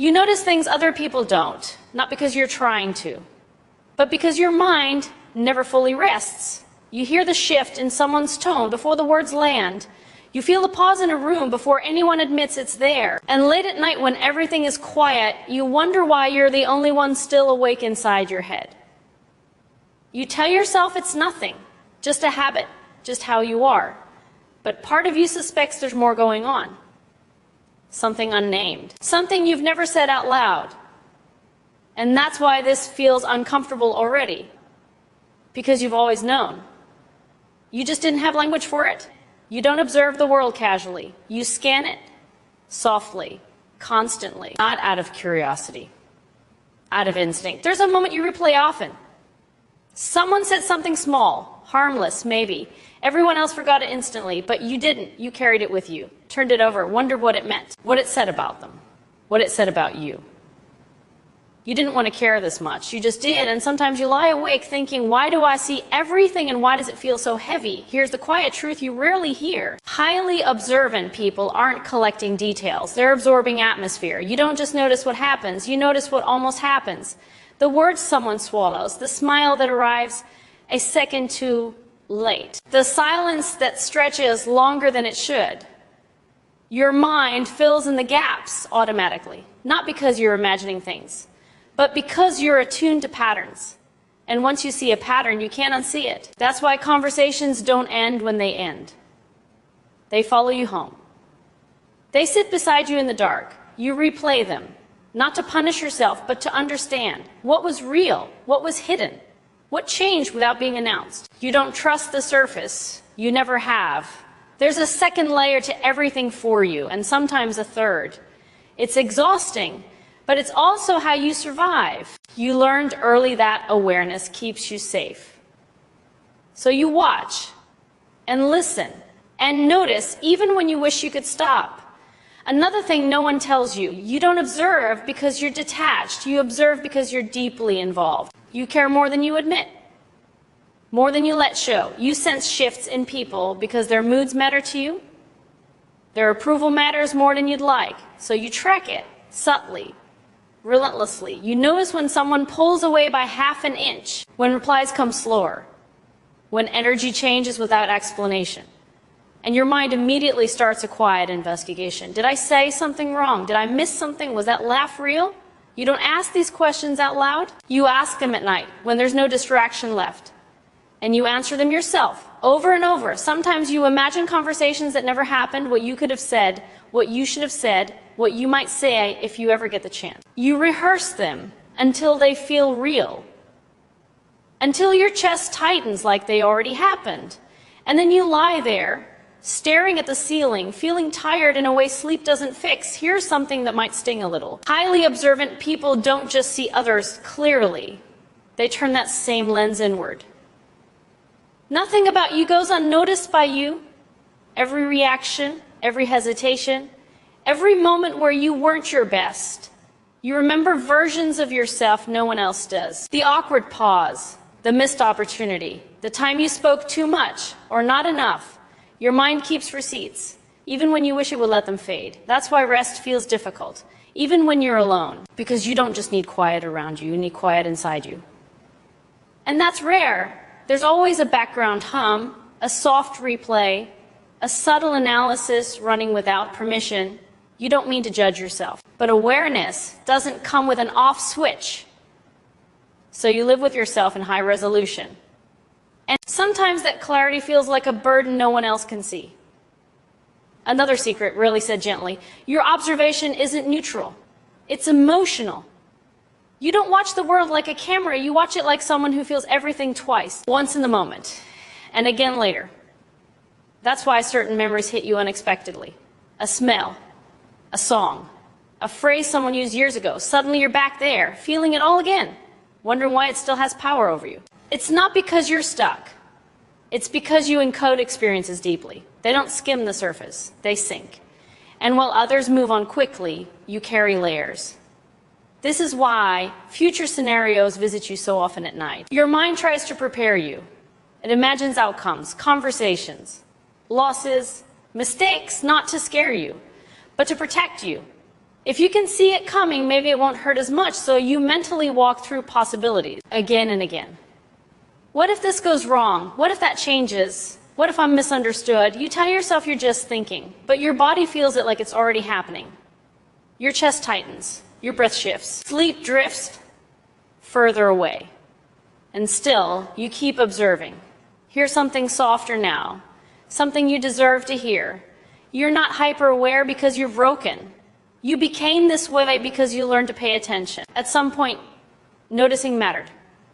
You notice things other people don't, not because you're trying to, but because your mind never fully rests. You hear the shift in someone's tone before the words land. You feel the pause in a room before anyone admits it's there. And late at night when everything is quiet, you wonder why you're the only one still awake inside your head. You tell yourself it's nothing, just a habit, just how you are. But part of you suspects there's more going on. Something unnamed. Something you've never said out loud. And that's why this feels uncomfortable already. Because you've always known. You just didn't have language for it. You don't observe the world casually. You scan it softly, constantly, not out of curiosity, out of instinct. There's a moment you replay often. Someone said something small, harmless, maybe. Everyone else forgot it instantly, but you didn't. You carried it with you, turned it over, wondered what it meant, what it said about them, what it said about you. You didn't want to care this much. You just did, and sometimes you lie awake thinking, why do I see everything and why does it feel so heavy? Here's the quiet truth you rarely hear. Highly observant people aren't collecting details. They're absorbing atmosphere. You don't just notice what happens, you notice what almost happens. The words someone swallows, the smile that arrives a second too late, the silence that stretches longer than it should. Your mind fills in the gaps automatically, not because you're imagining things, but because you're attuned to patterns. And once you see a pattern, you can't unsee it. That's why conversations don't end when they end. They follow you home. They sit beside you in the dark. You replay them, not to punish yourself, but to understand what was real, what was hidden, what changed without being announced. You don't trust the surface. You never have. There's a second layer to everything for you, and sometimes a third. It's exhausting. But it's also how you survive. You learned early that awareness keeps you safe. So you watch and listen and notice even when you wish you could stop. Another thing no one tells you, you don't observe because you're detached. You observe because you're deeply involved. You care more than you admit, more than you let show. You sense shifts in people because their moods matter to you. Their approval matters more than you'd like. So you track it subtly. Relentlessly. You notice when someone pulls away by half an inch, when replies come slower, when energy changes without explanation. And your mind immediately starts a quiet investigation. Did I say something wrong? Did I miss something? Was that laugh real? You don't ask these questions out loud. You ask them at night when there's no distraction left. And you answer them yourself, over and over. Sometimes you imagine conversations that never happened, what you could have said, what you should have said, what you might say if you ever get the chance. You rehearse them until they feel real, until your chest tightens like they already happened. And then you lie there, staring at the ceiling, feeling tired in a way sleep doesn't fix. Here's something that might sting a little. Highly observant people don't just see others clearly. They turn that same lens inward. Nothing about you goes unnoticed by you. Every reaction, every hesitation, every moment where you weren't your best. You remember versions of yourself no one else does. The awkward pause, the missed opportunity, the time you spoke too much or not enough. Your mind keeps receipts, even when you wish it would let them fade. That's why rest feels difficult, even when you're alone, because you don't just need quiet around you need quiet inside you. And that's rare. There's always a background hum, a soft replay, a subtle analysis running without permission. You don't mean to judge yourself. But awareness doesn't come with an off switch. So you live with yourself in high resolution. And sometimes that clarity feels like a burden no one else can see. Another secret, really said gently, your observation isn't neutral. It's emotional. You don't watch the world like a camera, you watch it like someone who feels everything twice. Once in the moment, and again later. That's why certain memories hit you unexpectedly. A smell, a song, a phrase someone used years ago. Suddenly you're back there, feeling it all again, wondering why it still has power over you. It's not because you're stuck. It's because you encode experiences deeply. They don't skim the surface, they sink. And while others move on quickly, you carry layers. This is why future scenarios visit you so often at night. Your mind tries to prepare you. It imagines outcomes, conversations, losses, mistakes, not to scare you, but to protect you. If you can see it coming, maybe it won't hurt as much, so you mentally walk through possibilities again and again. What if this goes wrong? What if that changes? What if I'm misunderstood? You tell yourself you're just thinking, but your body feels it like it's already happening. Your chest tightens, your breath shifts, sleep drifts further away. And still, you keep observing. Hear something softer now, something you deserve to hear. You're not hyper-aware because you're broken. You became this way because you learned to pay attention. At some point, noticing mattered.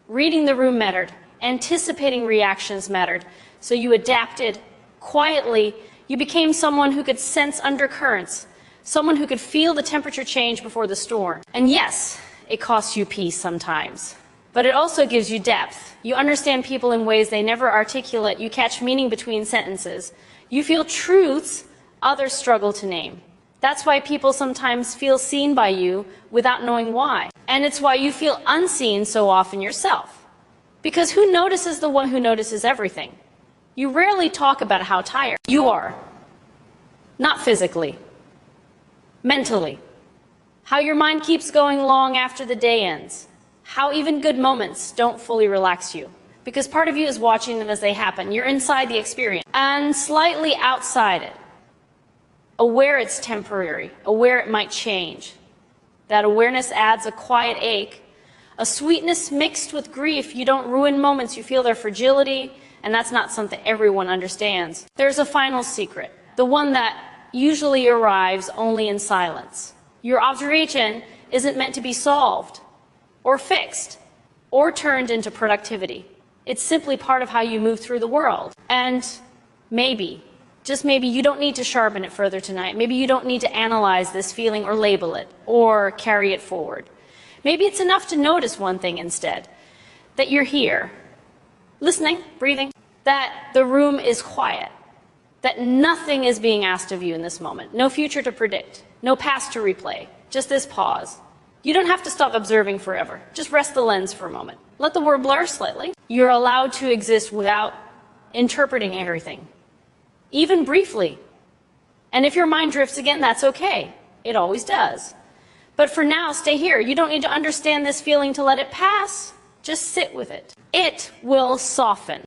Reading the room mattered. Anticipating reactions mattered. So you adapted quietly. You became someone who could sense undercurrents, someone who could feel the temperature change before the storm. And yes, it costs you peace sometimes. But it also gives you depth. You understand people in ways they never articulate. You catch meaning between sentences. You feel truths others struggle to name. That's why people sometimes feel seen by you without knowing why. And it's why you feel unseen so often yourself. Because who notices the one who notices everything? You rarely talk about how tired you are. Not physically. Mentally. How your mind keeps going long after the day ends. How even good moments don't fully relax you. Because part of you is watching them as they happen. You're inside the experience. And slightly outside it. Aware it's temporary. Aware it might change. That awareness adds a quiet ache. A sweetness mixed with grief. You don't ruin moments. You feel their fragility. And that's not something everyone understands. There's a final secret. The one that usually arrives only in silence. Your observation isn't meant to be solved, or fixed, or turned into productivity. It's simply part of how you move through the world. And maybe, just maybe, you don't need to sharpen it further tonight. Maybe you don't need to analyze this feeling or label it, or carry it forward. Maybe it's enough to notice one thing instead, that you're here, listening, breathing, that the room is quiet, that nothing is being asked of you in this moment, no future to predict, no past to replay, just this pause. You don't have to stop observing forever. Just rest the lens for a moment. Let the world blur slightly. You're allowed to exist without interpreting everything, even briefly. And if your mind drifts again, that's okay. It always does. But for now, stay here. You don't need to understand this feeling to let it pass. Just sit with it. It will soften.